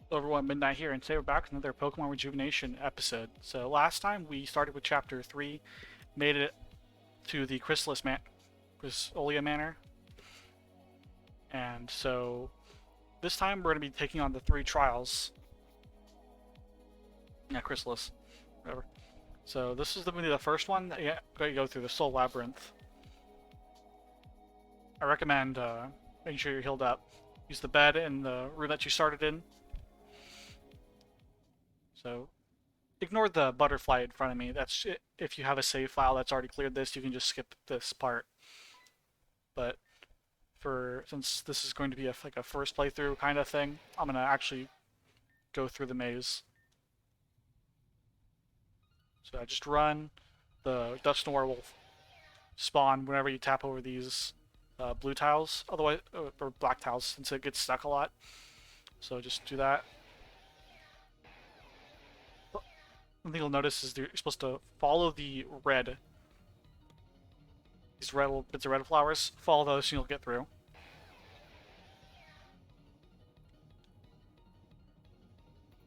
Hello everyone, Midnight here, and today we're back with another Pokemon Rejuvenation episode. So last time we started with Chapter 3, made it to the Chrysalia Manor, and so this time we're going to be taking on the 3 trials. Yeah, Chrysalis, whatever. So this is going to be the first one that you go through, the Soul Labyrinth. I recommend making sure you're healed up. Use the bed in the room that you started in. So ignore the butterfly in front of me. That's it. If you have a save file that's already cleared this, you can just skip this part. But since this is going to be like a first playthrough kind of thing, I'm gonna actually go through the maze. So I just run. The Dusknoir will spawn whenever you tap over these blue tiles, otherwise or black tiles, since it gets stuck a lot. So just do that. One thing you'll notice is you're supposed to follow the red. These red little bits of red flowers. Follow those, and you'll get through.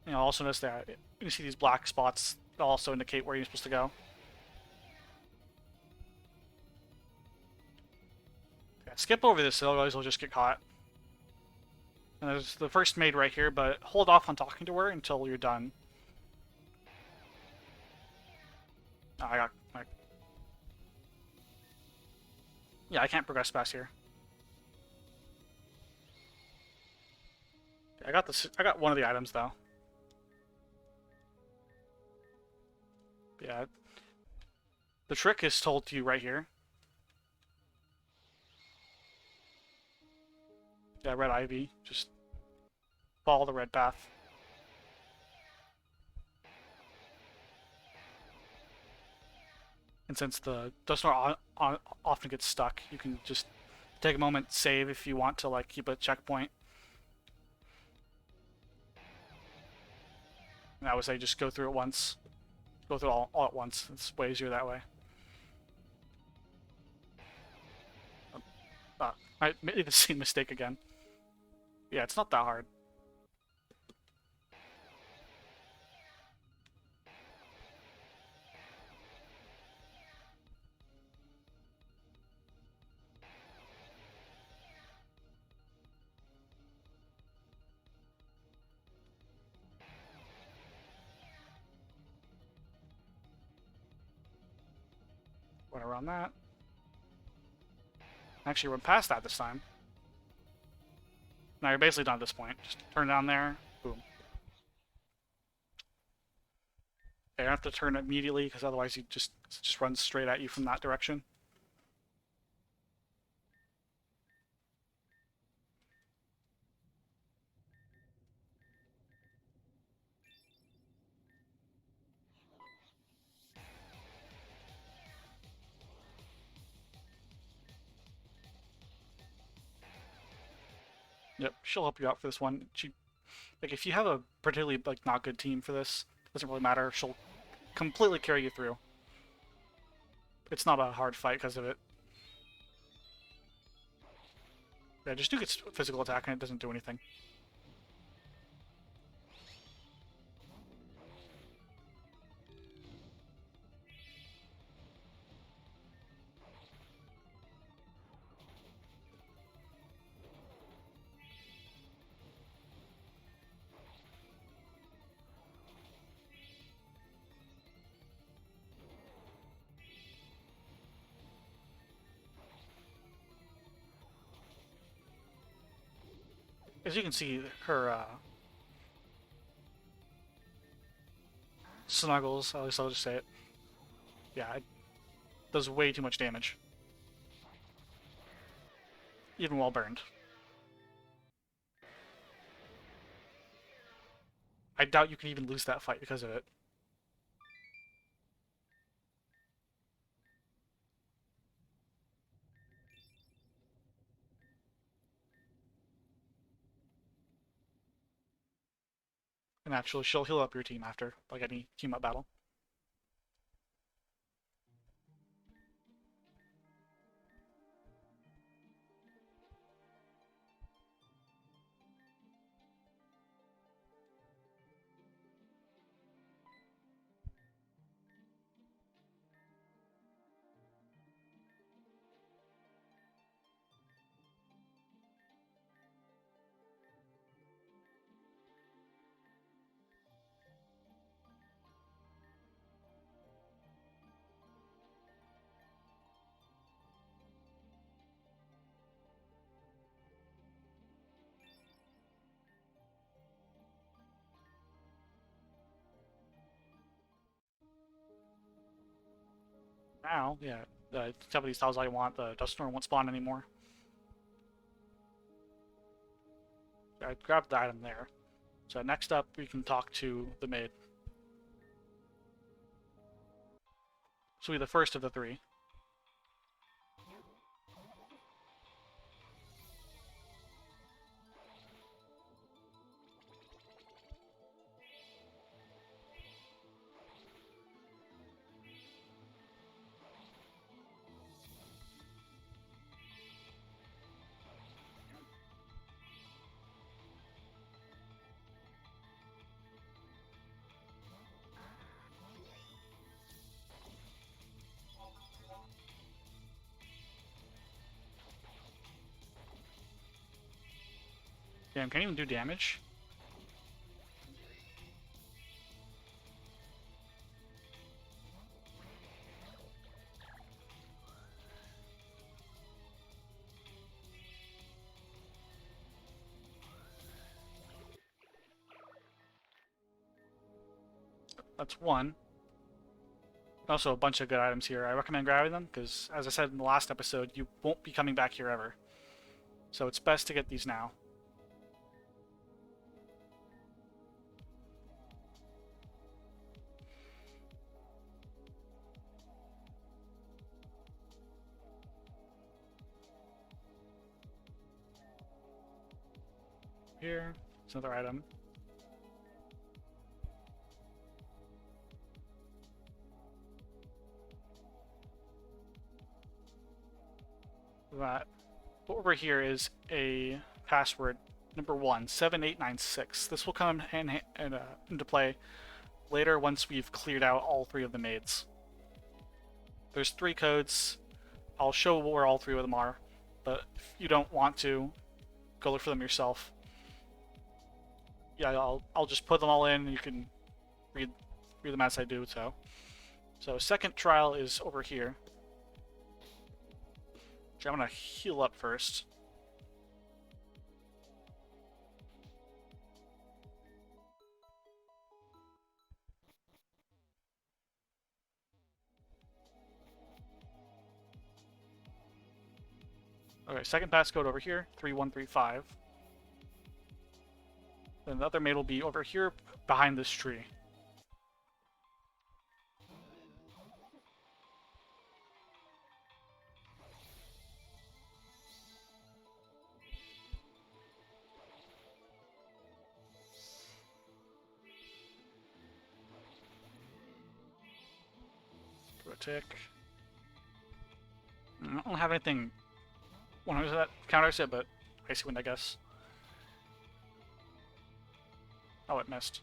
And you'll also notice that you see these black spots that also indicate where you're supposed to go. Yeah, skip over this, otherwise you'll just get caught. And there's the first maid right here, but hold off on talking to her until you're done. Oh, yeah, I can't progress past here. I got this. I got one of the items though. Yeah, the trick is told to you right here. Yeah, red ivy. Just follow the red path. And since the Dusknoir often gets stuck, you can just take a moment, save if you want to like keep a checkpoint. And I would say just go through it once. Go through it all at once. It's way easier that way. I made the same mistake again. Yeah, it's not that hard. Went around that. Actually went past that this time. Now you're basically done at this point. Just turn down there. Boom. You don't have to turn immediately because otherwise you just runs straight at you from that direction. Yep, she'll help you out for this one. Like if you have a particularly like not good team for this, it doesn't really matter. She'll completely carry you through. It's not a hard fight because of it. Yeah, just do its physical attack and it doesn't do anything. As you can see, her snuggles, at least I'll just say it. Yeah, it does way too much damage. Even while burned. I doubt you can even lose that fight because of it. And actually, she'll heal up your team after, like any team up battle. now, yeah, some of these tiles I want, the Dusknoir won't spawn anymore. I grabbed the item there. So next up, we can talk to the maid. So we're the first of the three. Damn, can't even do damage. That's one. Also, a bunch of good items here. I recommend grabbing them because, as I said in the last episode, you won't be coming back here ever. So it's best to get these now. Here, it's another item. That. Over here is a password number 17896. This will come into play later once we've cleared out all three of the maids. There's 3 codes. I'll show where all 3 of them are, but if you don't want to, go look for them yourself. Yeah, I'll just put them all in, and you can read them as I do. So second trial is over here. I'm gonna heal up first. Okay, second passcode over here, 3135. Then the other maid will be over here behind this tree. Do a tick. I don't have anything 100 that counters it, but Icy Wind, I guess. Oh, it missed.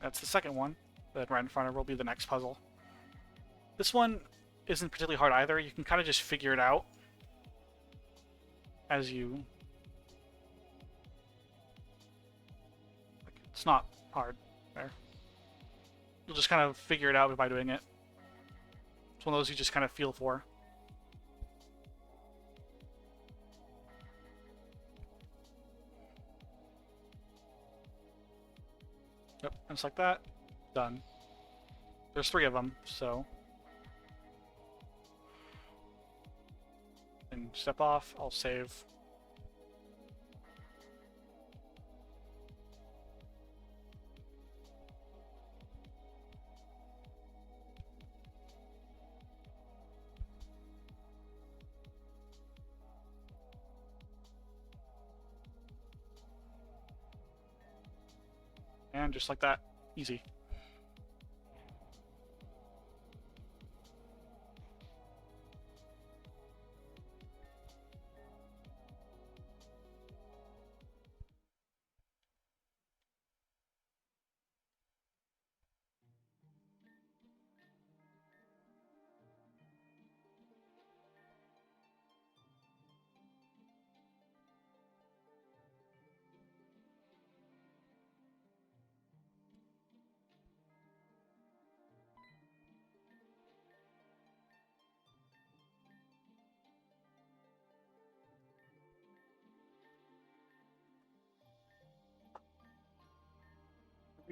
That's the second one. That right in front of will be the next puzzle. This one isn't particularly hard either. You can kind of just figure it out as you... It's not hard. There. You'll just kind of figure it out by doing it. It's one of those you just kind of feel for. Yep, and it's like that. Done. There's 3 of them, so... And step off, I'll save. And just like that, easy.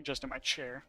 just in my chair.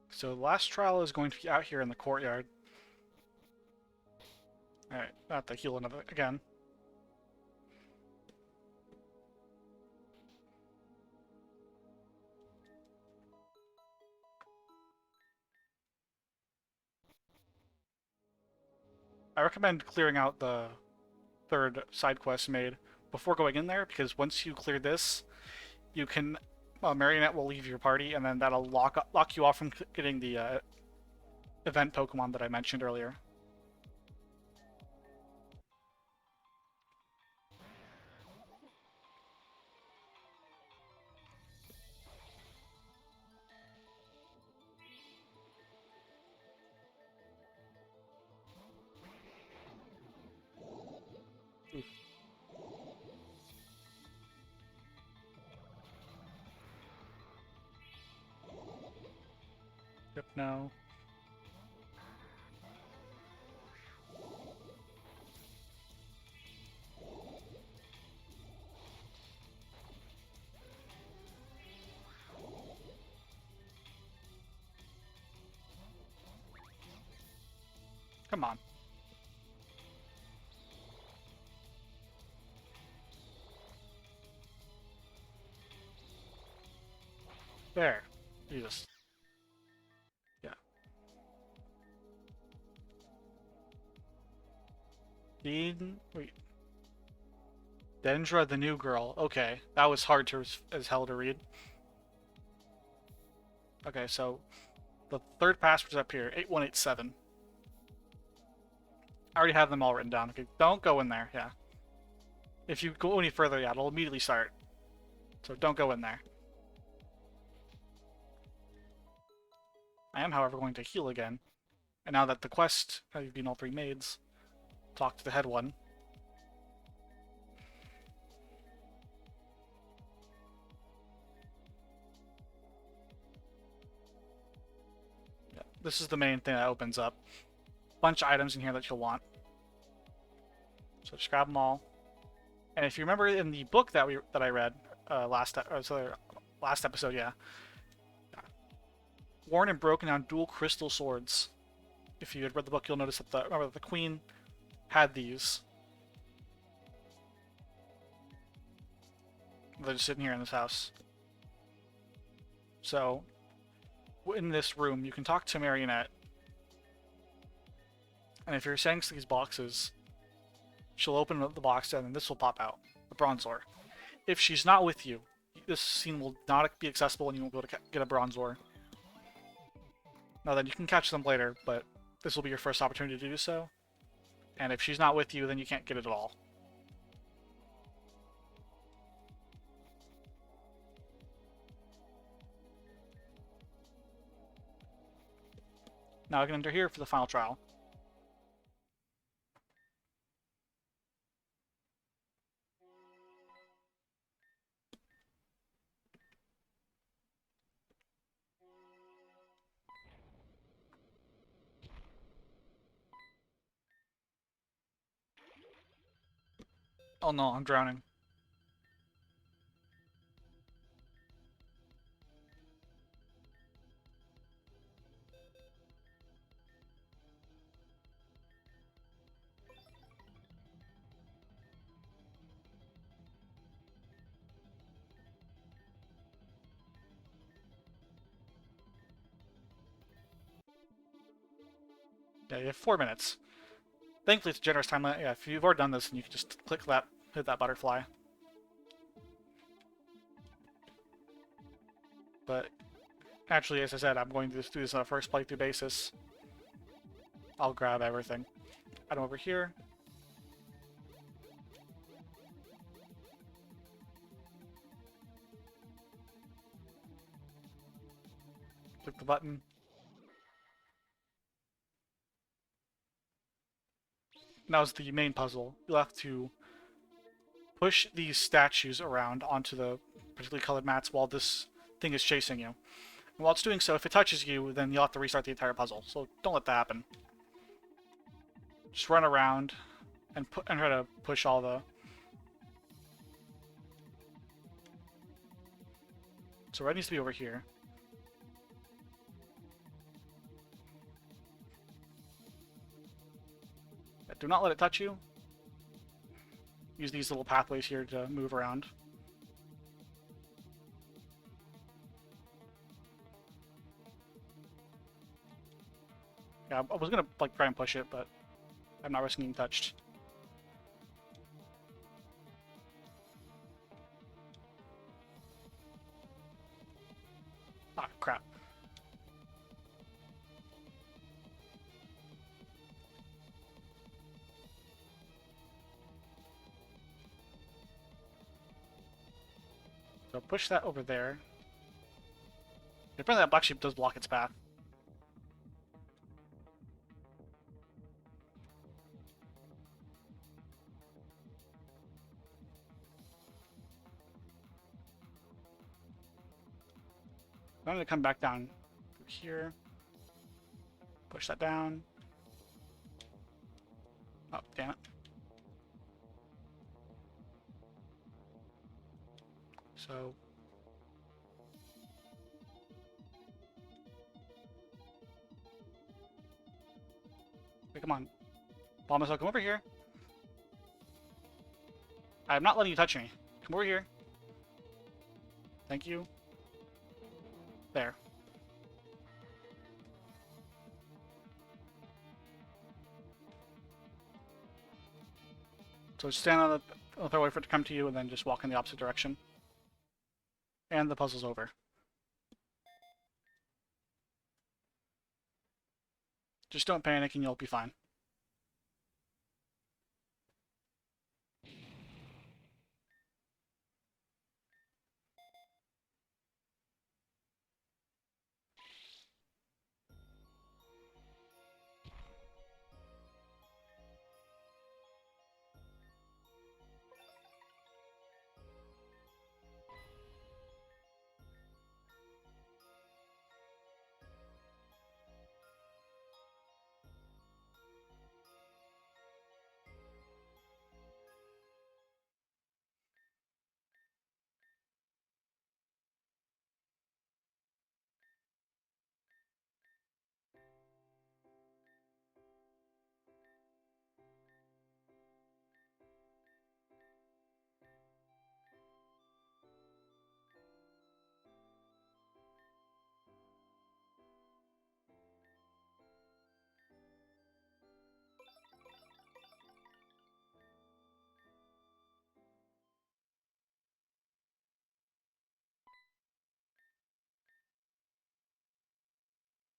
So the last trial is going to be out here in the courtyard. Alright, not to heal another again. I recommend clearing out the third side quest made before going in there, because once you clear this, you can Marionette will leave your party, and then that'll lock you off from getting the event Pokemon that I mentioned earlier. Oof. Yep, no. Come on. There. Jesus. Yeah. Dean. Wait. Dendra the new girl. Okay. That was hard to as hell to read. Okay, so the third password's up here. 8187. I already have them all written down. Okay, don't go in there. Yeah. If you go any further, yeah, it'll immediately start. So don't go in there. I am, however, going to heal again. And now that the quest, you've been all three maids, talk to the head one. Yeah, this is the main thing that opens up. Bunch of items in here that you'll want. So just grab them all. And if you remember in the book that I read last episode, yeah. Worn and broken down dual crystal swords. If you had read the book, you'll notice that the queen had these. They're just sitting here in this house. So, in this room, you can talk to Marionette. And if you're setting these boxes, she'll open up the box and then this will pop out. The Bronzor. If she's not with you, this scene will not be accessible and you won't be able to get a Bronzor. Now then, you can catch them later, but this will be your first opportunity to do so. And if she's not with you, then you can't get it at all. Now I can enter here for the final trial. Oh no, I'm drowning. Yeah, you have 4 minutes. Thankfully, it's a generous time limit. Yeah, if you've already done this, then you can just click that, hit that butterfly. But actually, as I said, I'm going to just do this on a first playthrough basis. I'll grab everything. Item over here. Click the button. now's the main puzzle. You'll have to push these statues around onto the particularly colored mats while this thing is chasing you. And while it's doing so, if it touches you, then you'll have to restart the entire puzzle. So don't let that happen. Just run around and try to push all the... So red needs to be over here. Do not let it touch you. Use these little pathways here to move around. Yeah, I was gonna like try and push it, but I'm not risking getting touched. Ah, crap. So push that over there. Apparently that black sheep does block its path. I'm going to come back down through here. Push that down. Oh, damn it. So... Wait, come on. Bombasaur, come over here. I'm not letting you touch me. Come over here. Thank you. There. So just stand on the wait for it to come to you, and then just walk in the opposite direction. And the puzzle's over. Just don't panic and you'll be fine.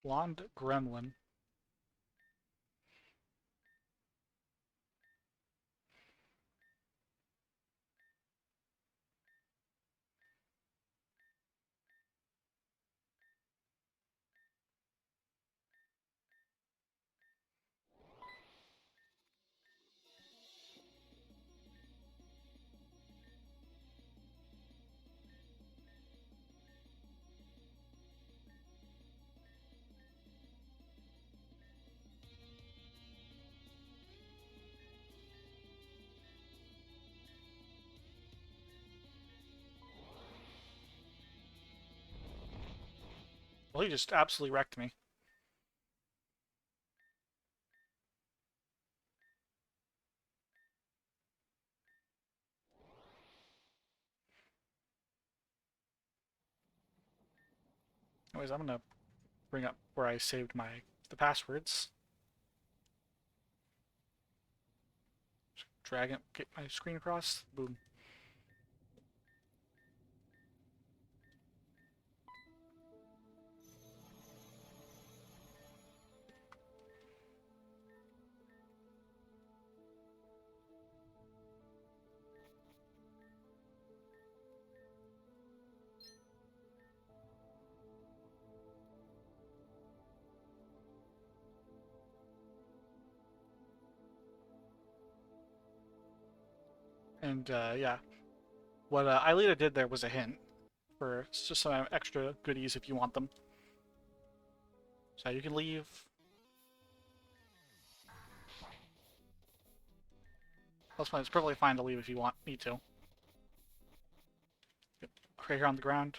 Blonde Gremlin. Well, he just absolutely wrecked me. Anyways, I'm gonna bring up where I saved the passwords. Drag it, get my screen across. Boom. And yeah, what Aelita did there was a hint for just some extra goodies if you want them. So you can leave. That's fine. It's perfectly fine to leave if you want me to. Right here on the ground.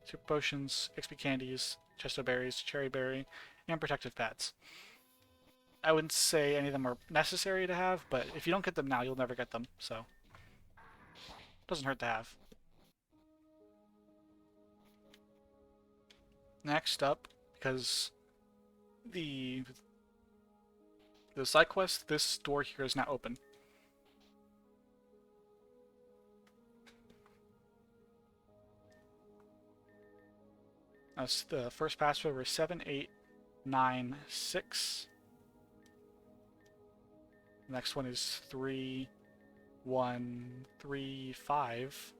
Super potions, XP candies, chesto berries, cherry berry, and protective pads. I wouldn't say any of them are necessary to have, but if you don't get them now, you'll never get them, so doesn't hurt to have. Next up, because the side quest, this door here is now open. That's the first password was 7896. The next one is 3135.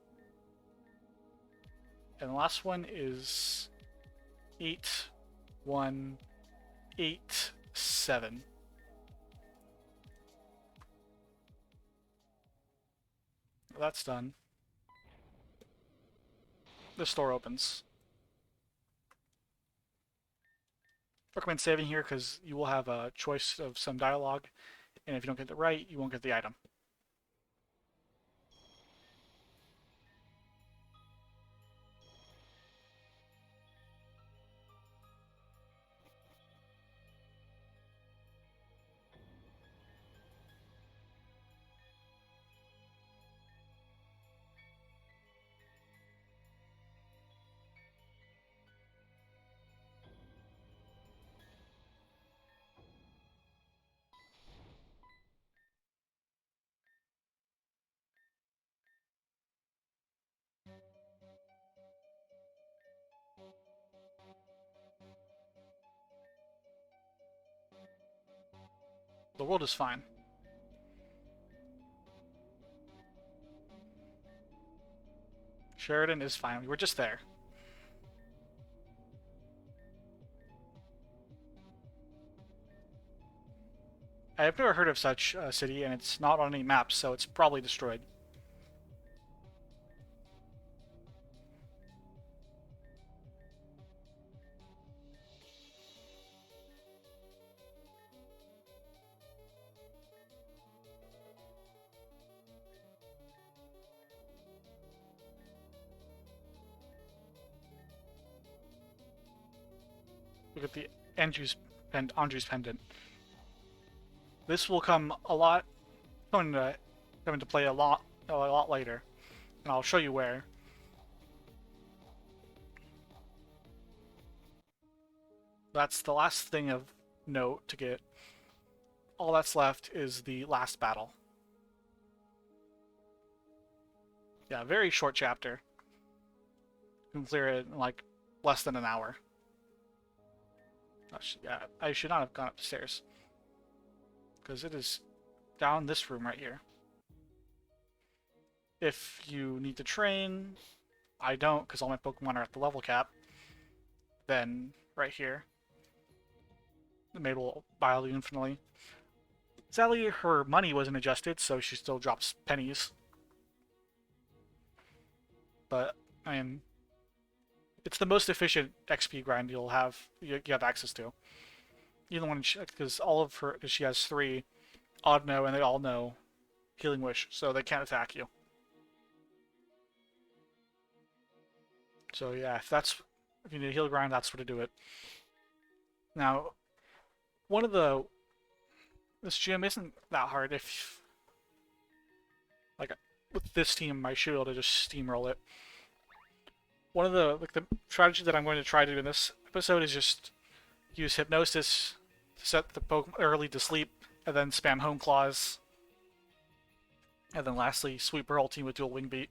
And the last one is 8187. Well, that's done. This door opens. Recommend saving here because you will have a choice of some dialogue, and if you don't get it right, you won't get the item. The world is fine. Sheridan is fine. We were just there. I have never heard of such a city, and it's not on any maps, so it's probably destroyed. Look at the Andrew's pendant. This will come into play a lot later, and I'll show you where. That's the last thing of note to get. All that's left is the last battle. Yeah, very short chapter. You can clear it in like less than an hour. Yeah, I should not have gone upstairs. Because it is down this room right here. If you need to train, I don't because all my Pokemon are at the level cap. Then right here, the maid will bile you infinitely. Sadly, her money wasn't adjusted, so she still drops pennies. But I mean, it's the most efficient XP grind you have access to. Even when because all of her she has 3 Odd Know, and they all know Healing Wish, so they can't attack you. So yeah, if you need a heal grind, that's where to do it. Now, this gym isn't that hard if like with this team I should be able to just steamroll it. One of the strategy that I'm going to try to do in this episode is just use Hypnosis to set the Pokemon early to sleep, and then spam Home Claws, and then lastly sweep her whole team with Dual Wing Beat.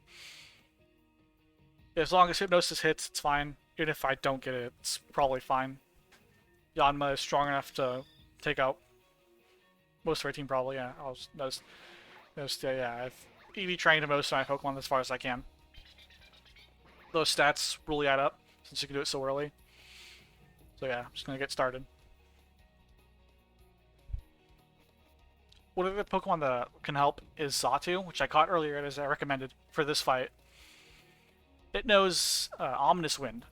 As long as Hypnosis hits, it's fine. Even if I don't get it, it's probably fine. Yanma is strong enough to take out most of our team, probably. Yeah, I'll notice. Yeah, I've EV trained most of my Pokemon as far as I can. Those stats really add up since you can do it so early. So yeah, I'm just gonna get started. one of the Pokemon that can help is Xatu, which I caught earlier as I recommended for this fight. It knows Ominous Wind,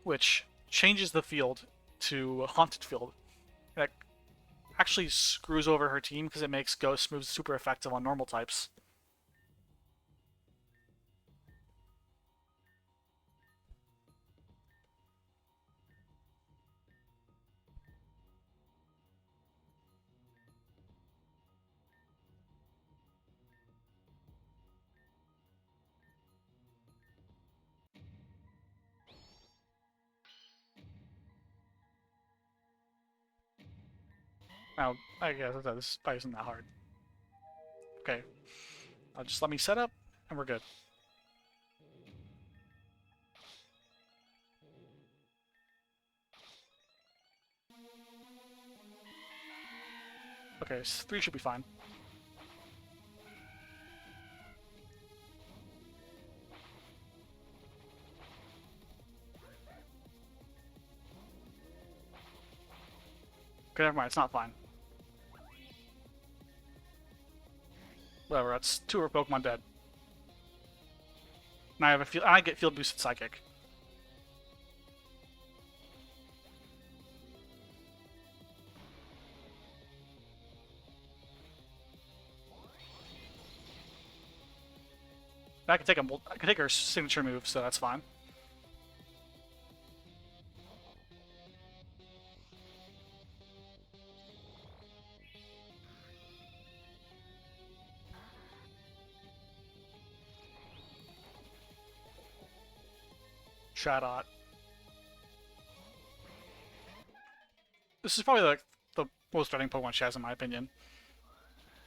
which changes the field to Haunted Field. That actually screws over her team because it makes Ghost moves super effective on normal types. Now, I guess this fight isn't that hard. Okay, just let me set up, and we're good. Okay, 3 should be fine. Okay, never mind, it's not fine. Whatever, that's 2 of our Pokemon dead. And I get field boosted Psychic. I can take her signature move, so that's fine. Chatot. This is probably like the most threatening Pokemon she has in my opinion.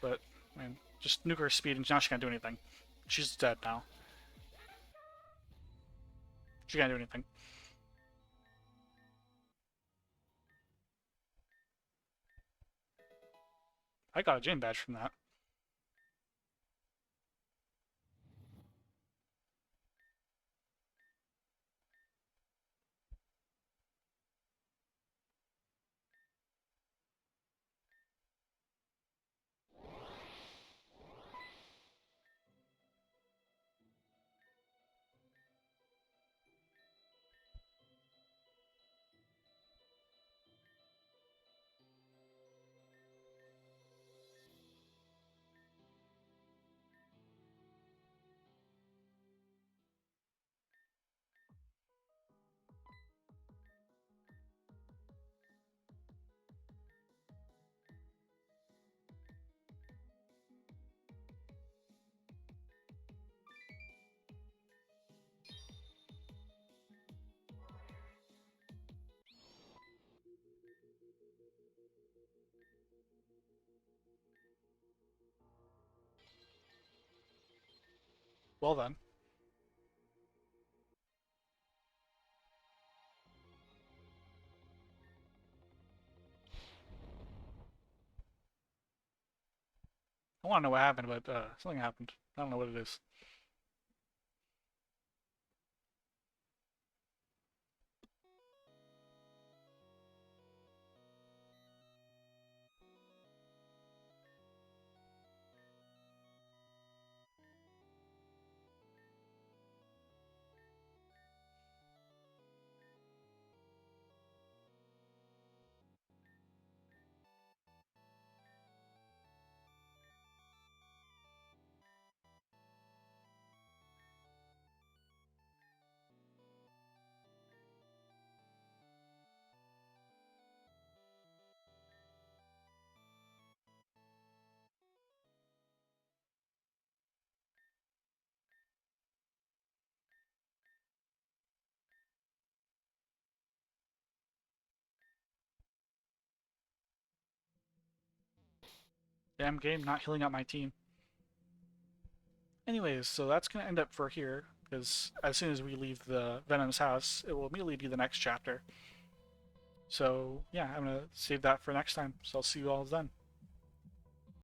But I mean, just nuke her speed and now she can't do anything. She's dead now. She can't do anything. I got a Jane badge from that. Well then. I want to know what happened, but something happened. I don't know what it is. Damn game, not healing up my team. Anyways, so that's going to end up for here, because as soon as we leave the Venom's house, it will immediately be the next chapter. So, yeah, I'm going to save that for next time, so I'll see you all then.